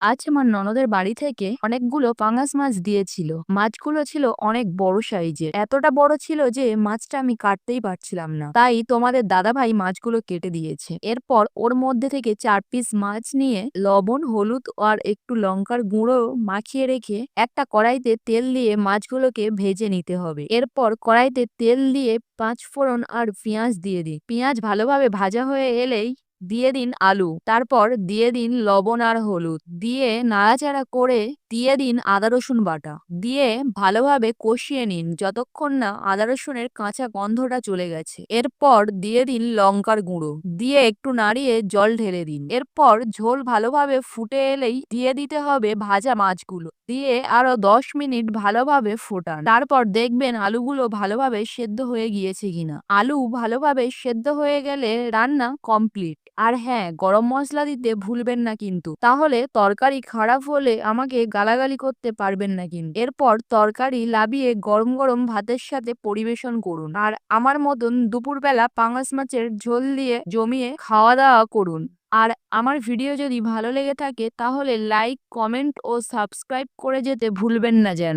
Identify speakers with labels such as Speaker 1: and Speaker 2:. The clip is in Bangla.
Speaker 1: আজ আমার ননদের বাড়ি থেকে অনেকগুলো পাঙাশ মাছ দিয়েছিল। মাছগুলো ছিল অনেক বড় সাইজের, এতটা বড় ছিল যে মাছটা আমি কাটতেই পারছিলাম না। তাই তোমাদের দাদাভাই মাছগুলো কেটে দিয়েছে। এরপর ওর মধ্যে থেকে 4 পিস মাছ নিয়ে লবণ, হলুদ আর একটু লঙ্কার গুঁড়ো মাখিয়ে রেখে একটা কড়াইতে তেল দিয়ে মাছগুলোকে ভেজে নিতে হবে। এরপর কড়াইতে তেল দিয়ে 5 ফোড়ন আর পেঁয়াজ দিয়ে দিই। পেঁয়াজ ভালোভাবে ভাজা হয়ে এলেই দিয়ে দিন আলু, তারপর দিয়ে দিন লবণ আর হলুদ, দিয়ে নাড়াচাড়া করে দিয়ে দিন আদা রসুন বাটা, দিয়ে ভালোভাবে কষিয়ে নিন যতক্ষণ না আদা রসুনের কাঁচা গন্ধটা চলে গেছে। এরপর দিয়ে দিন লঙ্কার গুঁড়ো, দিয়ে একটু নাড়িয়ে জল ঢেলে দিন। এরপর ঝোল ভালোভাবে ফুটে এলেই দিয়ে দিতে হবে ভাজা মাছগুলো, দিয়ে আরো 10 মিনিট ভালোভাবে ফোটান। তারপর দেখবেন আলুগুলো ভালোভাবে সেদ্ধ হয়ে গিয়েছে কিনা। আলু ভালোভাবে সেদ্ধ হয়ে গেলে রান্না কমপ্লিট। আর হ্যাঁ, গরম মশলা দিতে ভুলবেন না কিন্তু, তাহলে তরকারি খারাপ হলে আমাকে গালাগালি করতে পারবেন না কিন্তু। এরপর তরকারি লাবিয়ে গরম গরম ভাতের সাথে পরিবেশন করুন। আর আমার মতন দুপুরবেলা পাঙাশ মাছের ঝোল দিয়ে জমিয়ে খাওয়া দাওয়া করুন। আর আমার ভিডিও যদি ভালো লেগে থাকে তাহলে লাইক, কমেন্ট ও সাবস্ক্রাইব করে যেতে ভুলবেন না যেন।